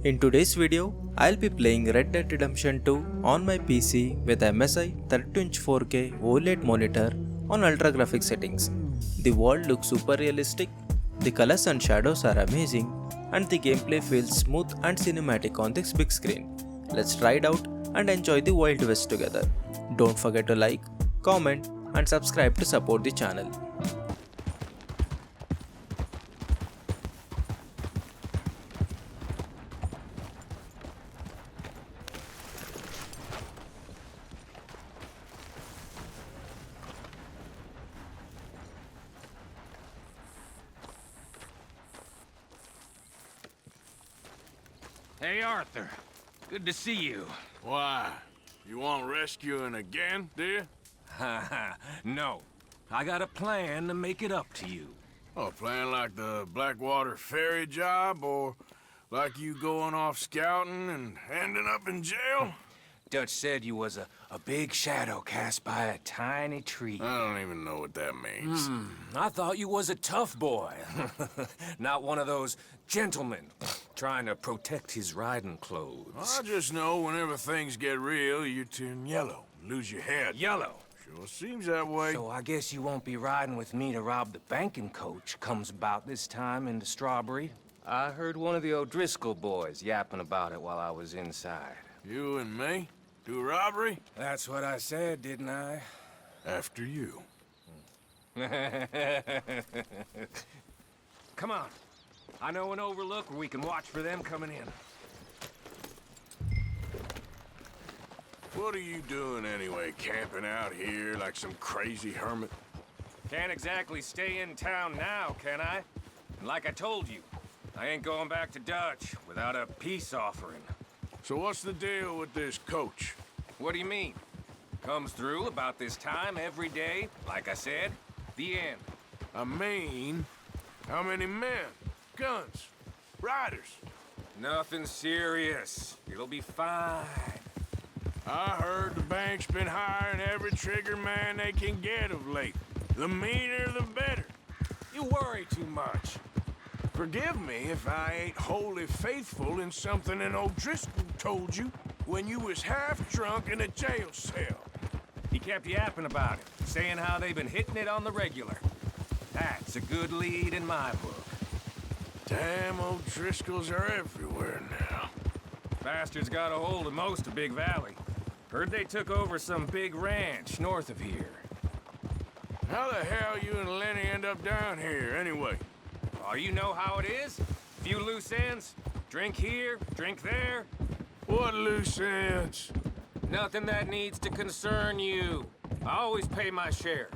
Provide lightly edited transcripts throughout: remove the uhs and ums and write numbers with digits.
In today's video, I'll be playing Red Dead Redemption 2 on my PC with MSI 32-inch 4K OLED monitor on ultra graphics settings. The world looks super realistic, the colors and shadows are amazing, and the gameplay feels smooth and cinematic on this big screen. Let's try it out and enjoy the Wild West together. Don't forget to like, comment, and subscribe to support the channel. Hey, Arthur. Good to see you. Why? You want rescuing again, do you? No. I got a plan to make it up to you. Oh, playing like the Blackwater ferry job, or like you going off scouting and ending up in jail? Dutch said you was a big shadow cast by a tiny tree. I don't even know what that means. I thought you was a tough boy. Not one of those gentlemen trying to protect his riding clothes. I just know whenever things get real, you turn yellow, lose your head. Yellow. Sure seems that way. So I guess you won't be riding with me to rob the banking coach comes about this time in the Strawberry. I heard one of the O'Driscoll boys yapping about it while I was inside. You and me? Do a robbery? That's what I said, didn't I? After you. Come on. I know an overlook where we can watch for them coming in. What are you doing anyway, camping out here like some crazy hermit? Can't exactly stay in town now, can I? And like I told you, I ain't going back to Dutch without a peace offering. So what's the deal with this coach? What do you mean? Comes through about this time every day, like I said, the end. I mean, how many men? Guns? Riders? Nothing serious. It'll be fine. I heard the bank's been hiring every trigger man they can get of late. The meaner, the better. You worry too much. Forgive me if I ain't wholly faithful in something an O'Driscoll told you when you was half drunk in a jail cell. He kept yapping about it, saying how they've been hitting it on the regular. That's a good lead in my book. Damn O'Driscolls are everywhere now. Bastards got a hold of most of Big Valley. Heard they took over some big ranch north of here. How the hell you and Lenny end up down here, anyway? Oh, you know how it is? Few loose ends. Drink here, drink there. What loose ends? Nothing that needs to concern you. I always pay my share.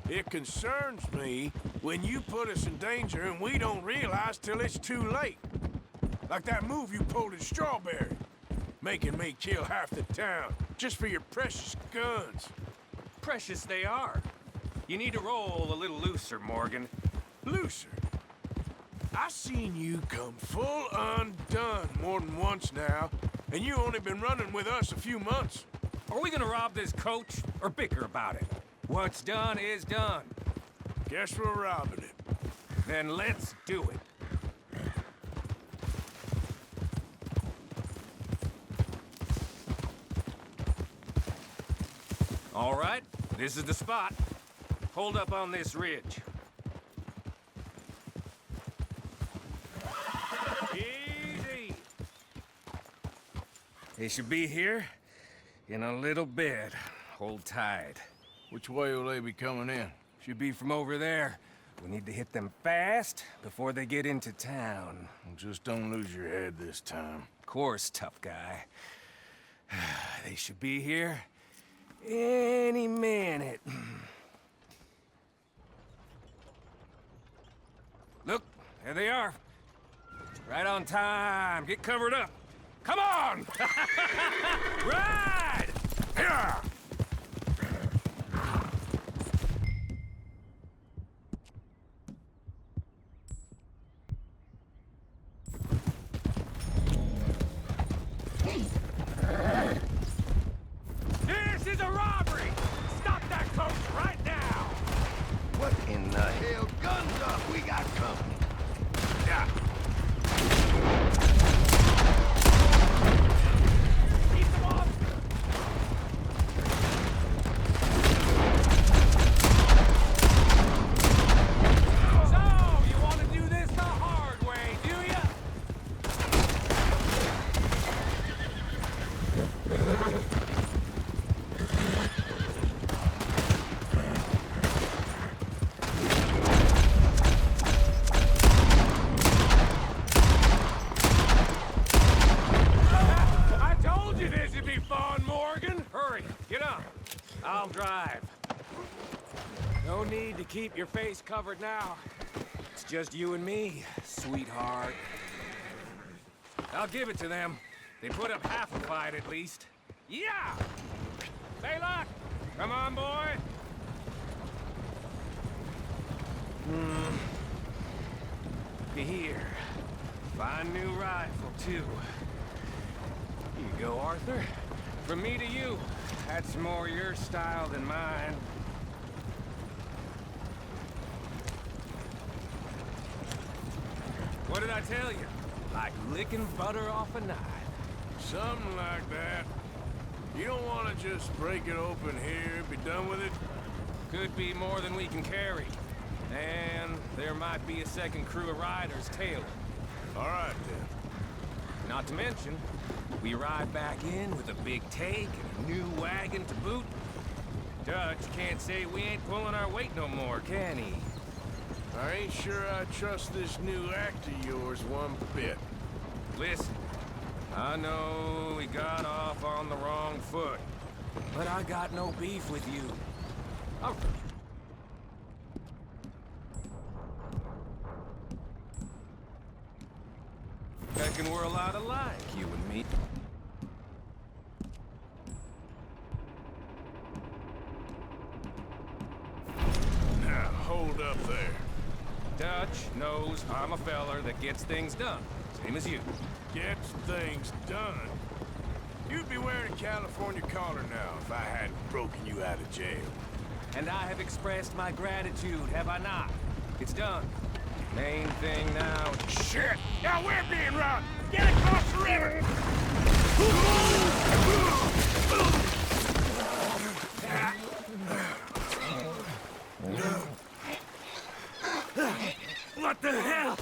It concerns me when you put us in danger and we don't realize till it's too late. Like that move you pulled in Strawberry. Making me kill half the town, just for your precious guns. Precious they are. You need to roll a little looser, Morgan. Looser? I seen you come full undone more than once now, and you only been running with us a few months. Are we gonna rob this coach or bicker about it? What's done is done. Guess we're robbing it. Then let's do it. All right, this is the spot. Hold up on this ridge. Easy. They should be here in a little bit. Hold tight. Which way will they be coming in? Should be from over there. We need to hit them fast before they get into town. Just don't lose your head this time. Of course, tough guy. They should be here any minute. Look, there they are. Right on time. Get covered up. Come on! Ride! Yeah! This is a robbery! Stop that coach right now! What in the hell? Guns up! We got company. Yeah. I'll drive. No need to keep your face covered now. It's just you and me, sweetheart. I'll give it to them. They put up half a fight at least. Yeah! Baylock! Come on, boy! Here. Fine new rifle, too. Here you go, Arthur. From me to you. That's more your style than mine. What did I tell you? Like licking butter off a knife. Something like that. You don't want to just break it open here, be done with it? Could be more than we can carry. And there might be a second crew of riders tailing. All right, then. Not to mention, we ride back in with a big take and a new wagon to boot. Dutch can't say we ain't pulling our weight no more, can he? I ain't sure I trust this new act of yours one bit. Listen, I know we got off on the wrong foot, but I got no beef with you. Oh. Reckon we're a lot alike, you and me. Now, hold up there. Dutch knows I'm a feller that gets things done, same as you. Gets things done. You'd be wearing a California collar now if I hadn't broken you out of jail. And I have expressed my gratitude, have I not? It's done. Main thing now. Shit! Now we're being robbed! Get across the river! What the hell?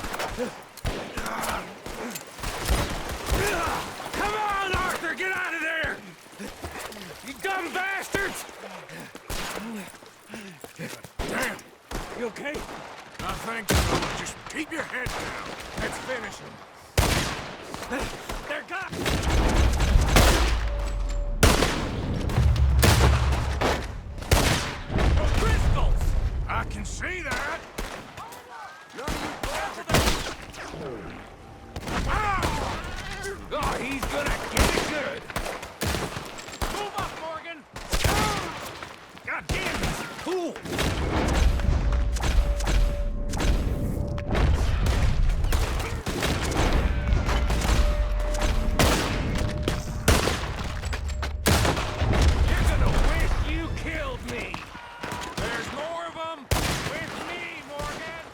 Come on, Arthur! Get out of there! You dumb bastards! Damn! You okay? I think so. Just keep your head down. Let's finish them. They're got... Crystals! I can see that! Oh, he's gonna get it good! Move up, Morgan! God damn, he's cool! You're gonna wish you killed me! There's more of them with me, Morgan!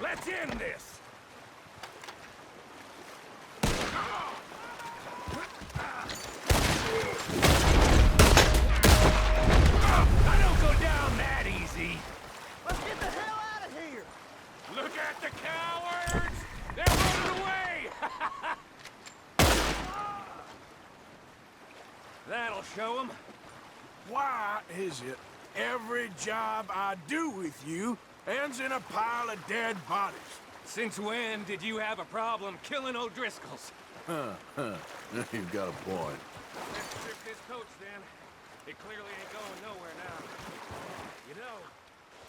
Let's end this! I don't go down that easy! Let's get the hell out of here! Look at the cowards! They're running away! That'll show them. Why is it every job I do with you ends in a pile of dead bodies? Since when did you have a problem killing O'Driscolls? You've got a point. Let's strip this coach then. It clearly ain't going nowhere now. You know,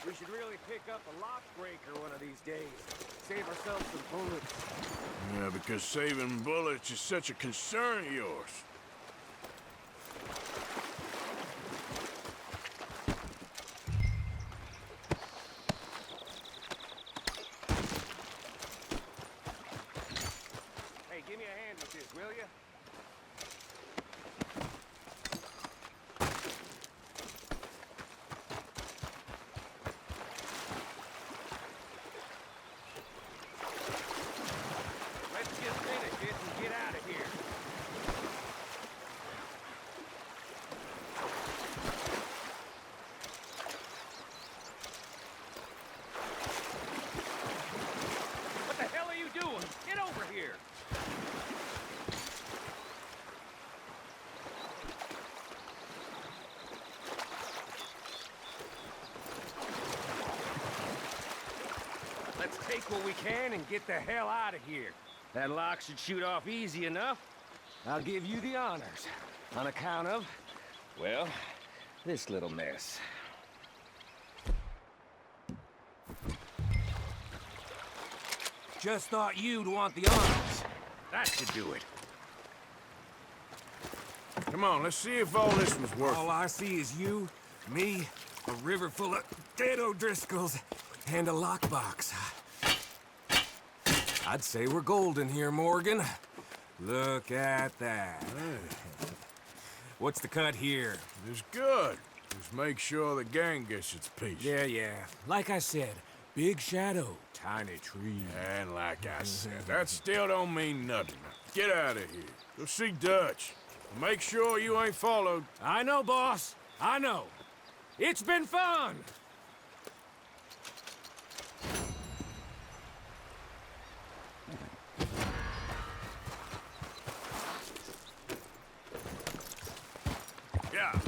we should really pick up a lock breaker one of these days. Save ourselves some bullets. Yeah, because saving bullets is such a concern of yours. Hey, give me a hand with this, will you? Let's just finish this and get out of here. let's take what we can and get the hell out of here. That lock should shoot off easy enough. I'll give you the honors. On account of, well, this little mess. Just thought you'd want the honors. That should do it. Come on, let's see if all this was worth All I see is you, me, a river full of dead O'Driscolls, and a lockbox. I'd say we're golden here, Morgan. Look at that. What's the cut here? It's good. Just make sure the gang gets its piece. Yeah. Like I said, big shadow, tiny tree. And like I said, that still don't mean nothing. Get out of here. Go see Dutch. Make sure you ain't followed. I know, boss. I know. It's been fun! Yeah,